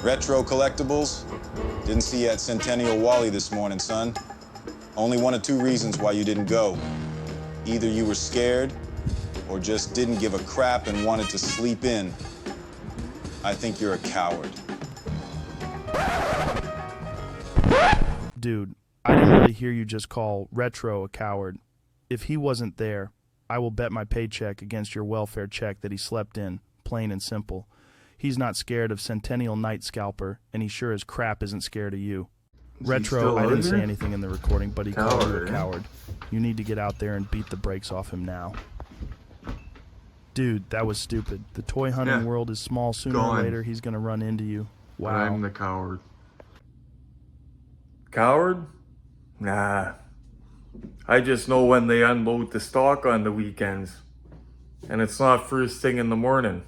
Retro Collectibles? Didn't see you at Centennial Wally this morning, son. Only one of two reasons why you didn't go. Either you were scared, or just didn't give a crap and wanted to sleep in. I think you're a coward. Dude, I didn't really hear you just call Retro a coward. If he wasn't there, I will bet my paycheck against your welfare check that he slept in, plain and simple. He's not scared of Centennial Night Scalper, and he sure as crap isn't scared of you. Retro, I didn't say anything in the recording, but he called you a coward. You need to get out there and beat the brakes off him now. Dude, that was stupid. The toy hunting world is small. Sooner or later, he's going to run into you. Wow. I'm the coward. Coward? Nah. I just know when they unload the stock on the weekends. And it's not first thing in the morning.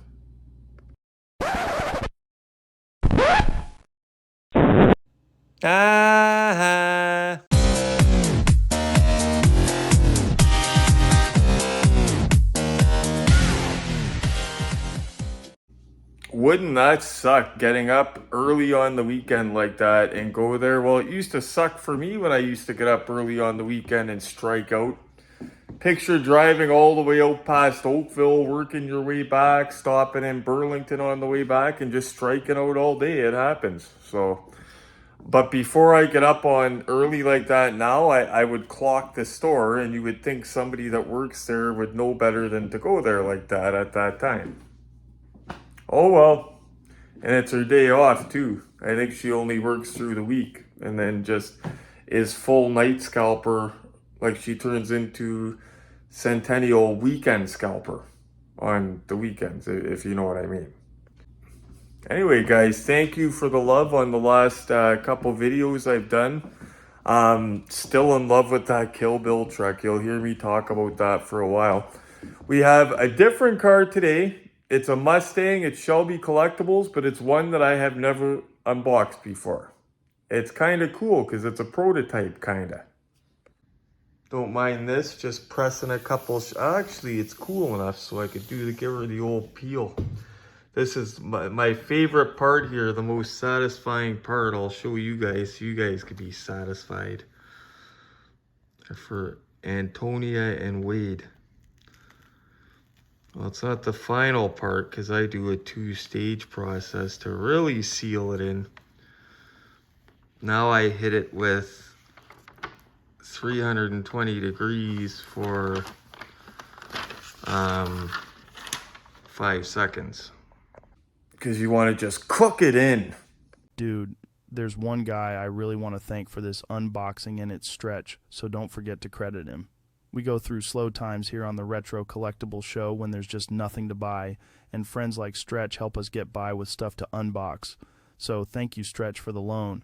Ah. Wouldn't that suck, getting up early on the weekend like that and go there? Well, it used to suck for me when I used to get up early on the weekend and strike out. Picture driving all the way out past Oakville, working your way back, stopping in Burlington on the way back, and just striking out all day. It happens. So, but before I get up on early like that now, I would clock the store, and you would think somebody that works there would know better than to go there like that at that time. Oh well. And it's her day off too. I think she only works through the week and then just is full night scalper, like she turns into Centennial weekend scalper on the weekends, if you know what I mean. Anyway, guys, thank you for the love on the last couple videos I've done. Still in love with that Kill Bill truck. You'll hear me talk about that for a while. We have a different car today. It's a Mustang. It's Shelby Collectibles, but it's one that I have never unboxed before. It's kind of cool because it's a prototype, kind of. Don't mind this, just pressing a couple. Actually, it's cool enough so I could give her the old peel. This is my favorite part here, the most satisfying part. I'll show you guys so you guys could be satisfied. For Antonia and Wade. Well, it's not the final part because I do a two-stage process to really seal it in. Now I hit it with 320 degrees for 5 seconds. Because you want to just cook it in. Dude, there's one guy I really want to thank for this unboxing and its Stretch, so don't forget to credit him. We go through slow times here on the Retro Collectibles Show when there's just nothing to buy, and friends like Stretch help us get by with stuff to unbox. So thank you, Stretch, for the loan.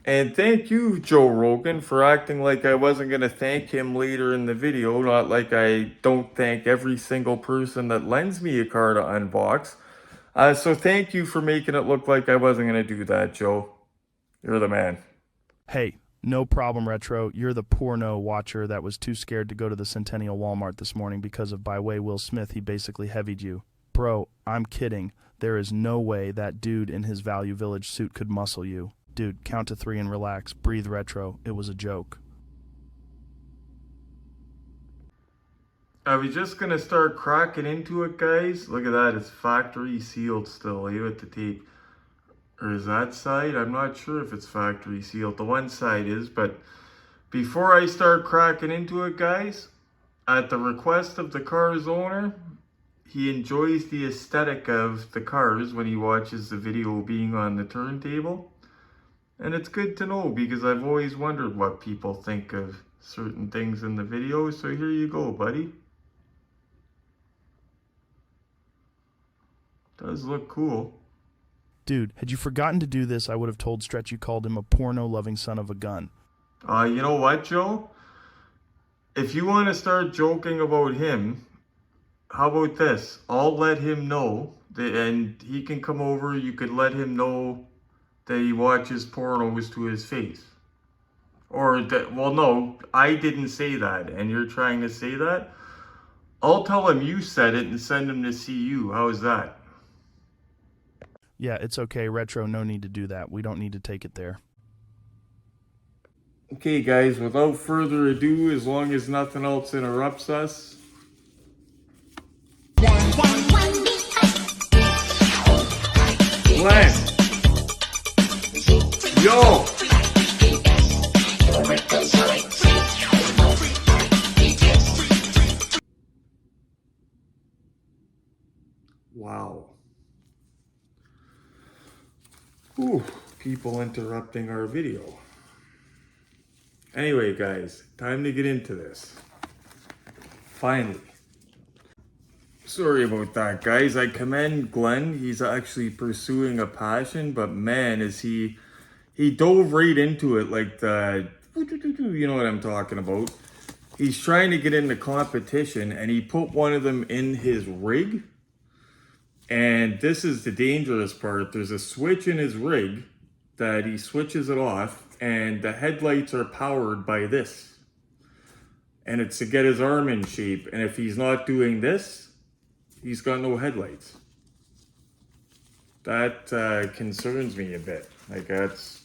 And thank you, Joe Rogan, for acting like I wasn't going to thank him later in the video. Not like I don't thank every single person that lends me a car to unbox. So thank you for making it look like I wasn't going to do that, Joe. You're the man. Hey. No problem, Retro. You're the porno watcher that was too scared to go to the Centennial Walmart this morning because of by way Will Smith, he basically heavied you. Bro, I'm kidding. There is no way that dude in his Value Village suit could muscle you. Dude, count to 3 and relax. Breathe, Retro. It was a joke. Are we just going to start cracking into it, guys? Look at that. It's factory sealed still. With the tape. Or is that side? I'm not sure if it's factory sealed. The one side is, but before I start cracking into it, guys, at the request of the car's owner, he enjoys the aesthetic of the cars when he watches the video being on the turntable. And it's good to know because I've always wondered what people think of certain things in the video. So here you go, buddy. Does look cool. Dude, had you forgotten to do this, I would have told Stretch you called him a porno-loving son of a gun. You know what, Joe? If you want to start joking about him, how about this? I'll let him know, and he can come over. You could let him know that he watches pornos to his face. Or, that, well, no, I didn't say that, and you're trying to say that? I'll tell him you said it and send him to see you. How's that? Yeah, it's okay, Retro. No need to do that. We don't need to take it there. Okay, guys, without further ado, as long as nothing else interrupts us. Glenn! Yo! Wow. Whew, people interrupting our video. Anyway, guys, time to get into this. Finally. Sorry about that, guys. I commend Glenn. He's actually pursuing a passion, but man, is he dove right into it like the, you know what I'm talking about. He's trying to get into competition, and he put one of them in his rig. And this is the dangerous part. There's a switch in his rig that he switches it off, and the headlights are powered by this. And it's to get his arm in shape. And if he's not doing this, he's got no headlights. That concerns me a bit. Like, that's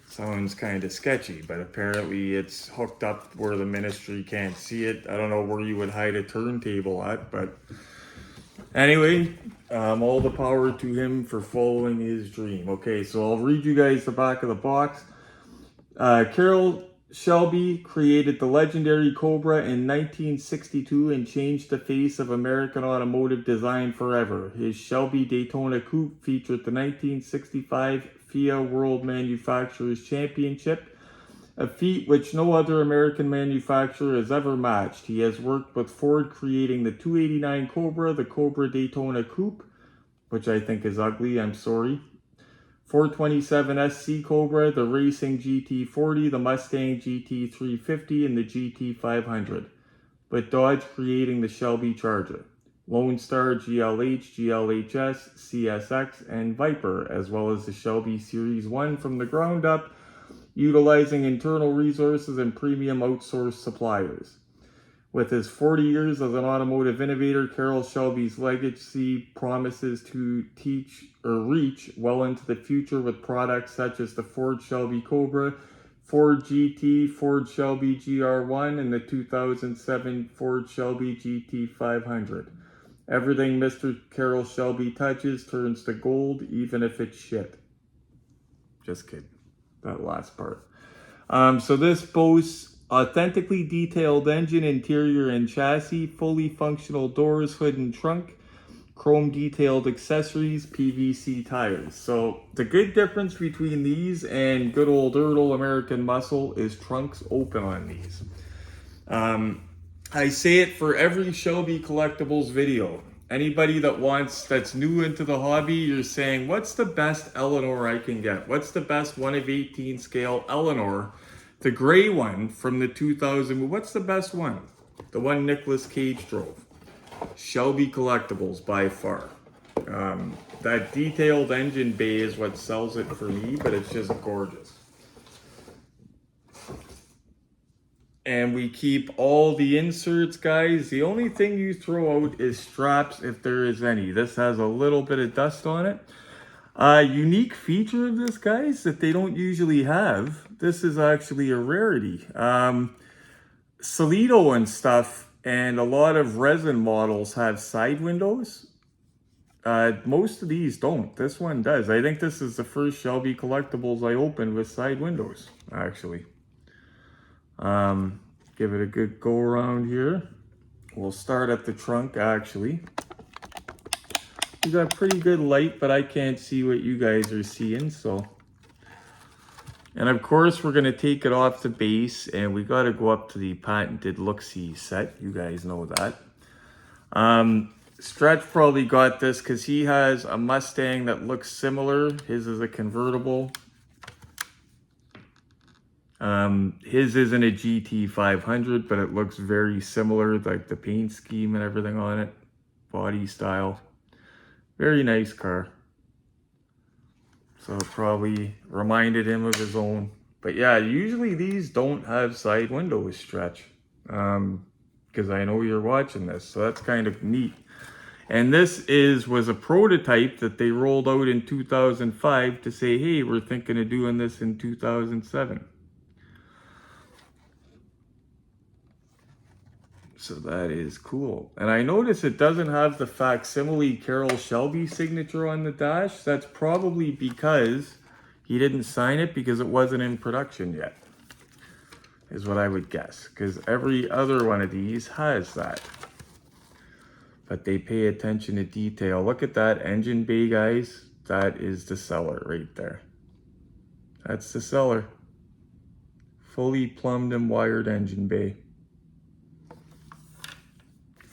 sounds kind of sketchy, but apparently it's hooked up where the ministry can't see it. I don't know where you would hide a turntable at, but anyway, all the power to him for following his dream. Okay, so I'll read you guys the back of the box. Carroll Shelby created the legendary Cobra in 1962 and changed the face of American automotive design forever. His Shelby Daytona Coupe featured the 1965 FIA World Manufacturers Championship, a feat which no other American manufacturer has ever matched. He has worked with Ford creating the 289 Cobra, the Cobra Daytona Coupe, which I think is ugly, I'm sorry, 427 SC Cobra, the Racing GT40, the Mustang GT350, and the GT500, with Dodge creating the Shelby Charger, Lone Star, GLH, GLHS, CSX, and Viper, as well as the Shelby Series 1 from the ground up, utilizing internal resources and premium outsourced suppliers. With his 40 years as an automotive innovator, Carroll Shelby's legacy promises to reach well into the future with products such as the Ford Shelby Cobra, Ford GT, Ford Shelby GR1, and the 2007 Ford Shelby GT500. Everything Mr. Carroll Shelby touches turns to gold, even if it's shit. Just kidding. That last part. So this boasts authentically detailed engine, interior, and chassis, fully functional doors, hood, and trunk, chrome detailed accessories, PVC tires. So the good difference between these and good old Ertl American Muscle is trunks open on these. I say it for every Shelby Collectibles video. Anybody that's new into the hobby, you're saying, what's the best Eleanor I can get? What's the best 1 of 18 scale Eleanor? The gray one from the 2000, what's the best one? The one Nicolas Cage drove. Shelby Collectibles by far. That detailed engine bay is what sells it for me, but it's just gorgeous. And we keep all the inserts, guys. The only thing you throw out is straps if there is any. This has a little bit of dust on it. Unique feature of this, guys, that they don't usually have. This is actually a rarity. Solido and stuff and a lot of resin models have side windows. Most of these don't. This one does. I think this is the first Shelby Collectibles I opened with side windows, actually. Give it a good go around here. We'll start at the trunk, actually. We got pretty good light, but I can't see what you guys are seeing, so. And of course, we're gonna take it off the base, and we gotta go up to the patented look-see set. You guys know that. Stretch probably got this because he has a Mustang that looks similar. His is a convertible. His isn't a GT500, but it looks very similar, like the paint scheme and everything on it, body style. Very nice car. So it probably reminded him of his own. But yeah, usually these don't have side windows, Stretch. Because I know you're watching this, so that's kind of neat. And this was a prototype that they rolled out in 2005 to say, hey, we're thinking of doing this in 2007. So that is cool. And I notice it doesn't have the facsimile Carroll Shelby signature on the dash. That's probably because he didn't sign it because it wasn't in production yet, is what I would guess. Because every other one of these has that. But they pay attention to detail. Look at that engine bay, guys. That is the seller right there. That's the seller. Fully plumbed and wired engine bay.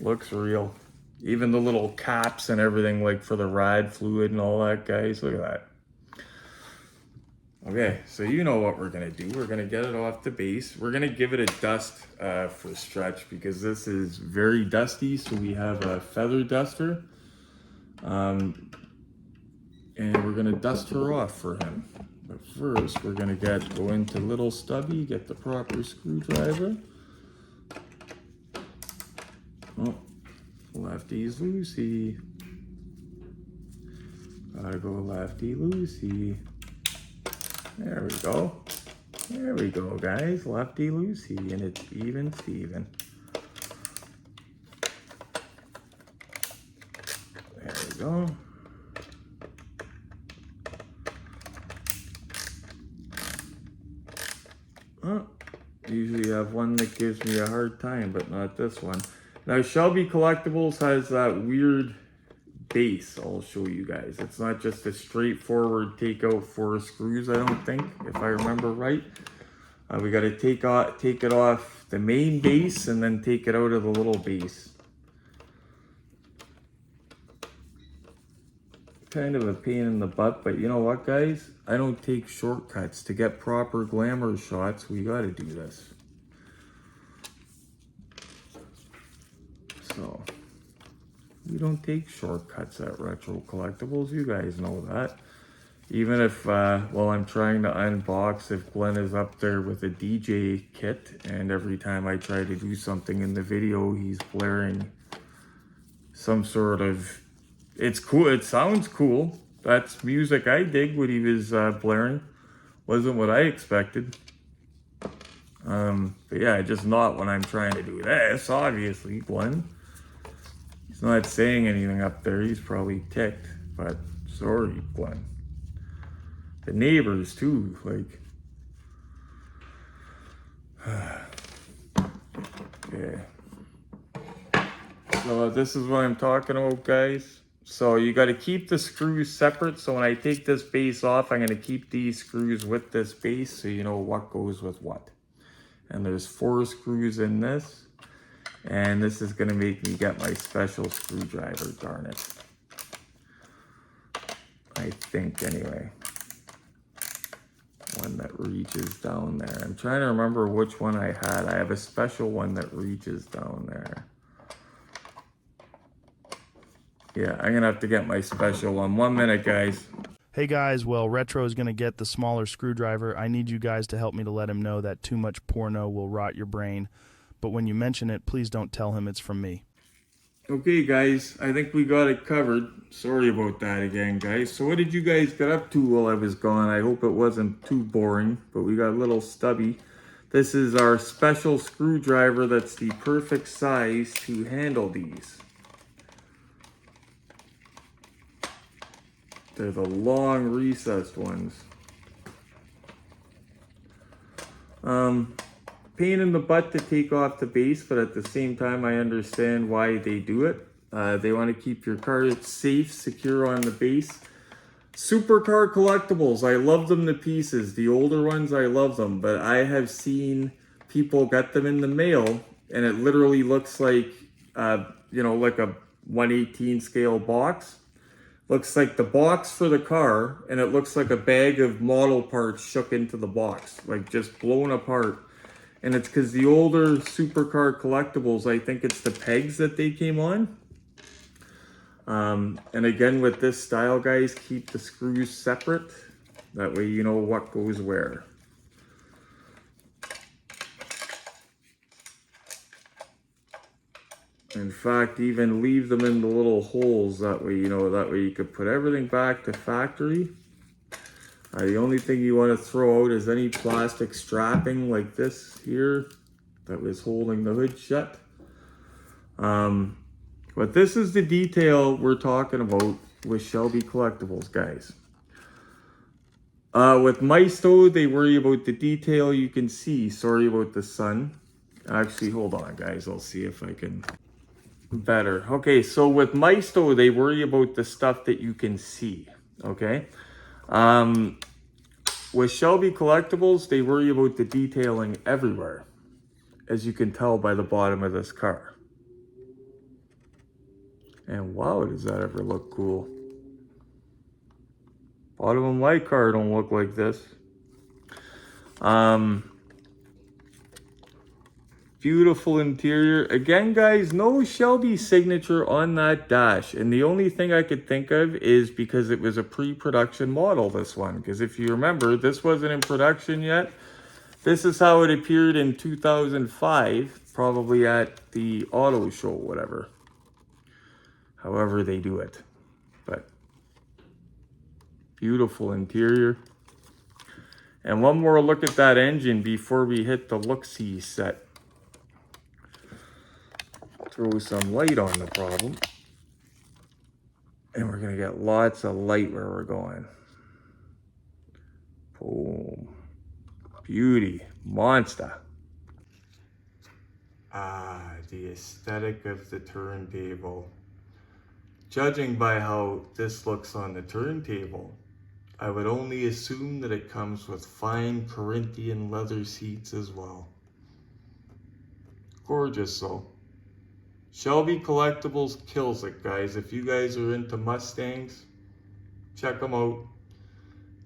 Looks real. Even the little caps and everything, like for the rad fluid and all that, guys. Look at that. Okay, so you know what we're gonna do. We're gonna get it off the base. We're gonna give it a dust for stretch because this is very dusty. So we have a feather duster. And we're gonna dust her off for him. But first, we're gonna go into little stubby, get the proper screwdriver. Oh, lefty's loosey. Gotta go lefty loosey. There we go. There we go, guys. Lefty loosey, and it's even Steven. There we go. Oh, usually have one that gives me a hard time, but not this one. Now, Shelby Collectibles has that weird base. I'll show you guys. It's not just a straightforward take out 4 screws, I don't think, if I remember right. We got to take it off the main base and then take it out of the little base. Kind of a pain in the butt, but you know what, guys? I don't take shortcuts. To get proper glamour shots, we got to do this. So, we don't take shortcuts at Retro Collectibles. You guys know that. Even if, while I'm trying to unbox, if Glenn is up there with a DJ kit, and every time I try to do something in the video, he's blaring some sort of... It's cool. It sounds cool. That's music I dig what he was blaring. Wasn't what I expected. But yeah, just not when I'm trying to do this, obviously, Glenn. He's not saying anything up there. He's probably ticked. But sorry, Glenn. The neighbors, too. Like... Okay. So this is what I'm talking about, guys. So you got to keep the screws separate. So when I take this base off, I'm going to keep these screws with this base so you know what goes with what. And there's 4 screws in this. And this is going to make me get my special screwdriver, darn it. I think, anyway. One that reaches down there. I'm trying to remember which one I had. I have a special one that reaches down there. Yeah, I'm gonna have to get my special one. 1 minute, guys. Hey guys, well, Retro is going to get the smaller screwdriver. I need you guys to help me to let him know that too much porno will rot your brain. But when you mention it, please don't tell him it's from me. Okay, guys, I think we got it covered. Sorry about that again, guys. So what did you guys get up to while I was gone? I hope it wasn't too boring, but we got a little stubby. This is our special screwdriver that's the perfect size to handle these. They're the long recessed ones. Pain in the butt to take off the base, but at the same time I understand why they do it. They want to keep your car safe, secure on the base. Supercar Collectibles, I love them to pieces. The older ones, I love them, but I have seen people get them in the mail and it literally looks like, you know, like a 1/18 scale box. Looks like the box for the car, and it looks like a bag of model parts shook into the box, like just blown apart. And it's because the older Supercar Collectibles, I think it's the pegs that they came on. And again, with this style, guys, keep the screws separate. That way you know what goes where. In fact, even leave them in the little holes. That way, you know, that way you could put everything back to factory. The only thing you want to throw out is any plastic strapping like this here that was holding the hood shut. But this is the detail we're talking about with Shelby Collectibles, guys. With Maisto, they worry about the detail you can see. Sorry about the sun. Actually, hold on, guys. I'll see if I can better. Okay, so with Maisto, they worry about the stuff that you can see. Okay. With Shelby Collectibles, they worry about the detailing everywhere, as you can tell by the bottom of this car. And wow, does that ever look cool. Bottom of my car don't look like this. Beautiful interior. Again, guys, no Shelby signature on that dash. And the only thing I could think of is because it was a pre-production model, this one. Because if you remember, this wasn't in production yet. This is how it appeared in 2005, probably at the auto show, whatever. However they do it. But beautiful interior. And one more look at that engine before we hit the look-see set. Throw some light on the problem. And we're gonna get lots of light where we're going. Boom. Beauty. Monster. The aesthetic of the turntable. Judging by how this looks on the turntable, I would only assume that it comes with fine Corinthian leather seats as well. Gorgeous though. Shelby Collectibles kills it, guys. If you guys are into Mustangs, check them out.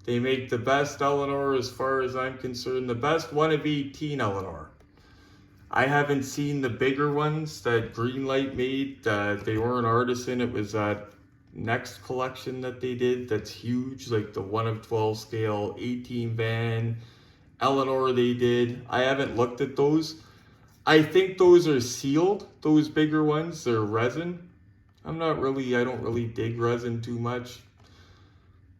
They make the best Eleanor, as far as I'm concerned, the best one of 18 Eleanor. I haven't seen the bigger ones that Greenlight made. They weren't artisan. It was that next collection that they did that's huge, like the 1 of 12 scale 18 van Eleanor they did. I haven't looked at those. I think those are sealed, those bigger ones. They're resin. I don't really dig resin too much.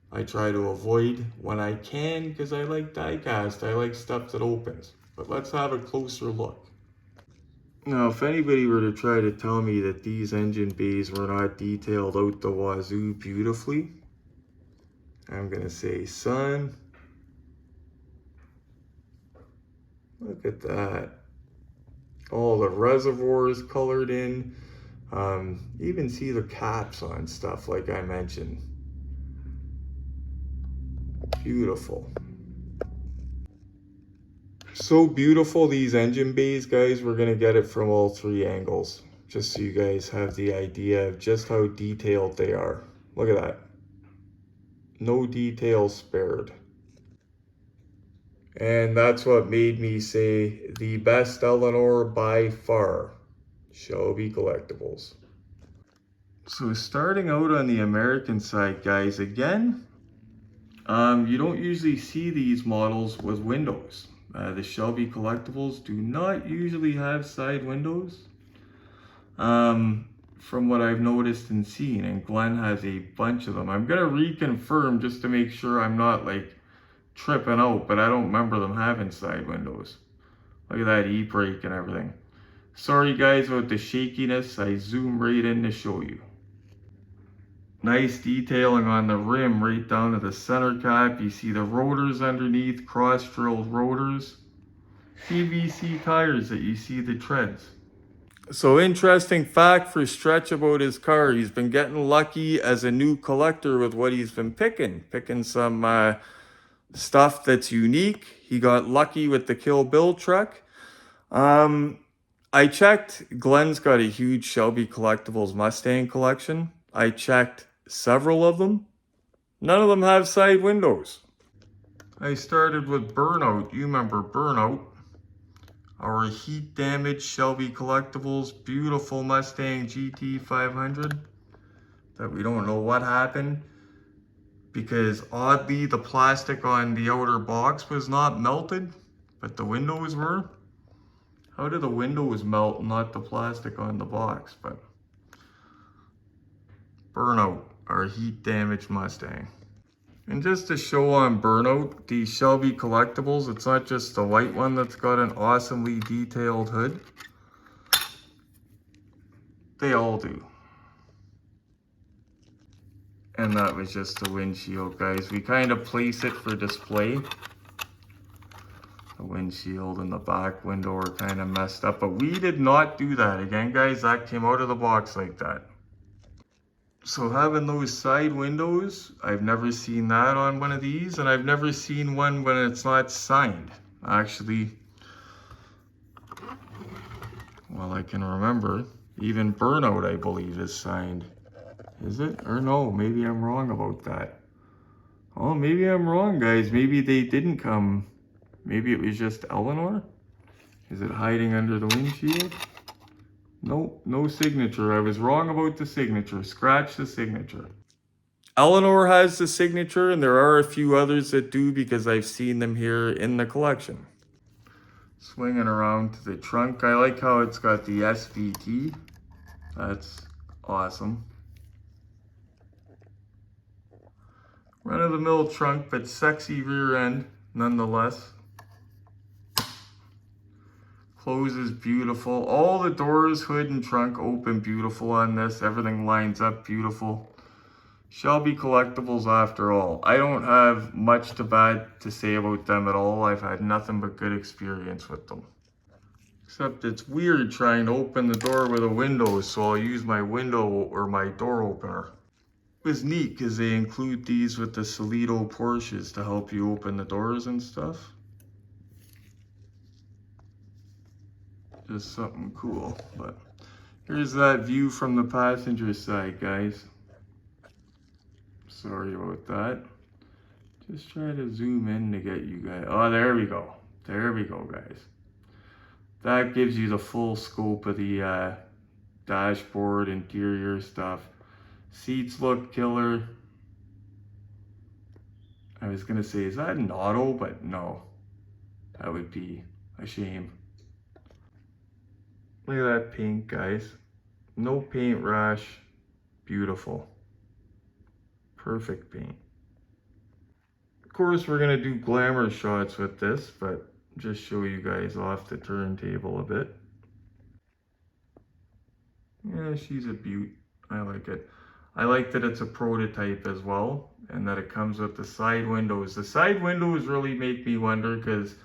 I try to avoid when I can because I like die cast. I like stuff that opens. But let's have a closer look. Now, if anybody were to try to tell me that these engine bays were not detailed out the wazoo beautifully, I'm gonna say, son, look at that. All the reservoirs colored in. Even see the caps on stuff like I mentioned. Beautiful. So beautiful, these engine bays, guys. We're gonna get it from all 3 angles, just so you guys have the idea of just how detailed they are. Look at that. No detail spared. And that's what made me say the best Eleanor by far, Shelby Collectibles. So starting out on the American side, guys, again, you don't usually see these models with windows. The Shelby Collectibles do not usually have side windows, from what I've noticed and seen, and Glenn has a bunch of them. I'm gonna reconfirm just to make sure I'm not like tripping out, but I don't remember them having side windows. Look at that e-brake and everything. Sorry guys about the shakiness. I zoom right in to show you. Nice detailing on the rim right down to the center cap. You see the rotors underneath, cross-drilled rotors. PVC tires that you see the treads. So interesting fact for Stretch about his car. He's been getting lucky as a new collector with what he's been picking. Picking some stuff that's unique. He got lucky with the Kill Bill truck. I checked. Glenn's got a huge Shelby Collectibles Mustang collection. I checked several of them. None of them have side windows. I started with Burnout. You remember Burnout. Our heat damaged Shelby Collectibles beautiful Mustang GT500 that we don't know what happened, because oddly the plastic on the outer box was not melted, but the windows were. How do the windows melt, not the plastic on the box? But Burnout, our heat damaged Mustang. And just to show on Burnout, these Shelby Collectibles, it's not just the white one that's got an awesomely detailed hood. They all do. And that was just the windshield, guys. We kind of place it for display. The windshield and the back window are kind of messed up, but we did not do that. Again, guys, that came out of the box like that. So having those side windows, I've never seen that on one of these, and I've never seen one when it's not signed. Actually, well, I can remember, even Burnout, I believe, is signed. Is it? Or no, maybe I'm wrong about that. Oh, maybe I'm wrong, guys. Maybe they didn't come. Maybe it was just Eleanor? Is it hiding under the windshield? Nope, no signature. I was wrong about the signature. Scratch the signature. Eleanor has the signature, and there are a few others that do because I've seen them here in the collection. Swinging around to the trunk. I like how it's got the SVT. That's awesome. Run-of-the-mill trunk, but sexy rear end nonetheless. Closes beautiful. All the doors, hood, and trunk open beautiful on this. Everything lines up beautiful. Shelby Collectibles after all. I don't have much bad to say about them at all. I've had nothing but good experience with them. Except it's weird trying to open the door with a window, so I'll use my window or my door opener. It was neat because they include these with the Solido Porsches to help you open the doors and stuff. Just something cool. But here's that view from the passenger side, guys. Sorry about that. Just try to zoom in to get you guys. Oh, there we go. There we go, guys. That gives you the full scope of the dashboard, interior stuff. Seats look killer. I was gonna say, is that an auto? But no. That would be a shame. Look at that paint, guys. No paint rash. Beautiful. Perfect paint. Of course, we're gonna do glamour shots with this, but just show you guys off the turntable a bit. Yeah, she's a beaut. I like it. I like that it's a prototype as well, and that it comes with the side windows. The side windows really make me wonder, because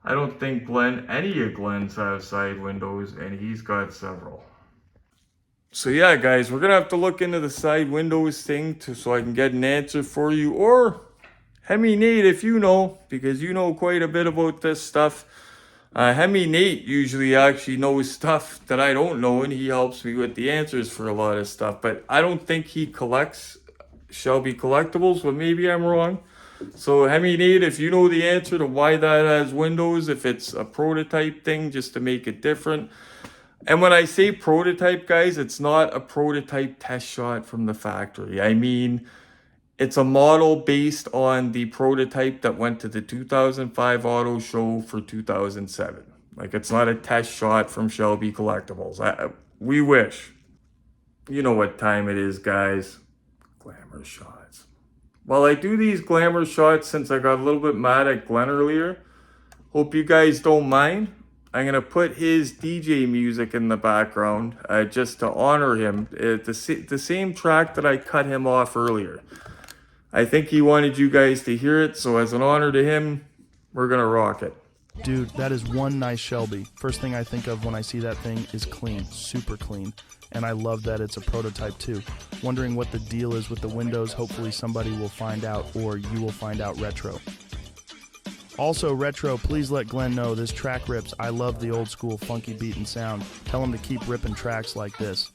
I don't think any of Glenn's have side windows, and he's got several. So yeah, guys, we're gonna have to look into the side windows thing so I can get an answer for you, or Hemi Nate, if you know, because you know quite a bit about this stuff. Hemi Nate usually actually knows stuff that I don't know, and he helps me with the answers for a lot of stuff. But I don't think he collects Shelby Collectibles, but maybe I'm wrong. So Hemi Nate, if you know the answer to why that has windows, if it's a prototype thing just to make it different. And when I say prototype, guys, it's not a prototype test shot from the factory. I mean, it's a model based on the prototype that went to the 2005 auto show for 2007. Like, it's not a test shot from Shelby Collectibles. We wish. You know what time it is, guys. Glamour shots. While I do these glamour shots, since I got a little bit mad at Glenn earlier, hope you guys don't mind. I'm going to put his DJ music in the background just to honor him. The same track that I cut him off earlier. I think he wanted you guys to hear it, so as an honor to him, we're going to rock it. Dude, that is one nice Shelby. First thing I think of when I see that thing is clean, super clean. And I love that it's a prototype too. Wondering what the deal is with the windows. Hopefully somebody will find out, or you will find out, Retro. Also, Retro, please let Glenn know this track rips. I love the old school funky beat and sound. Tell him to keep ripping tracks like this.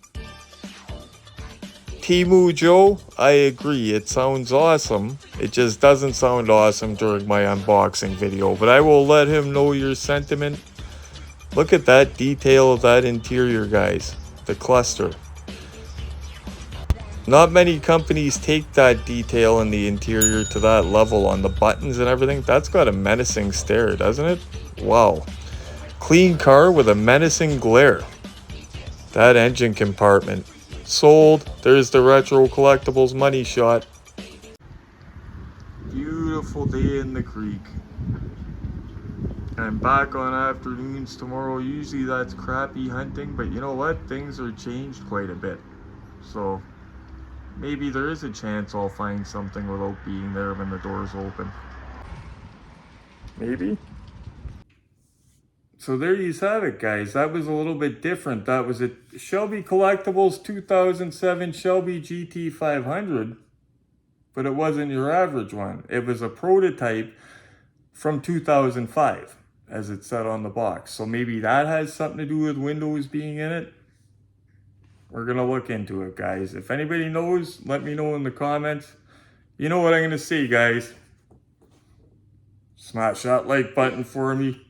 Timu Joe, I agree. It sounds awesome. It just doesn't sound awesome during my unboxing video, but I will let him know your sentiment. Look at that detail of that interior, guys. The cluster. Not many companies take that detail in the interior to that level on the buttons and everything. That's got a menacing stare, doesn't it? Wow. Clean car with a menacing glare. That engine compartment. Sold. There's the retro collectibles money shot. Beautiful day in the creek. I'm back on afternoons tomorrow. Usually that's crappie hunting, but you know what? Things are changed quite a bit. So maybe there is a chance I'll find something without being there when the doors open. Maybe. So there you have it, guys. That was a little bit different. That was a Shelby Collectibles 2007 Shelby GT500, but it wasn't your average one. It was a prototype from 2005, as it said on the box. So maybe that has something to do with windows being in it. We're gonna look into it, guys. If anybody knows, let me know in the comments. You know what I'm gonna say, guys. Smash that like button for me.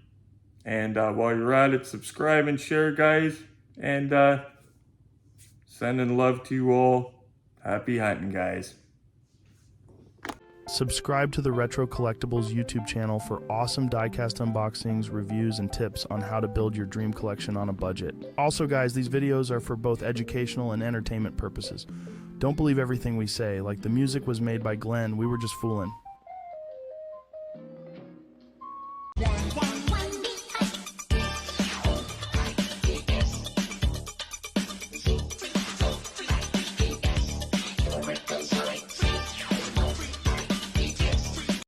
And while you're at it, subscribe and share, guys. And sending love to you all. Happy hunting, guys. Subscribe to the Retro Collectibles YouTube channel for awesome diecast unboxings, reviews, and tips on how to build your dream collection on a budget. Also, guys, these videos are for both educational and entertainment purposes. Don't believe everything we say. Like, the music was made by Glenn. We were just fooling.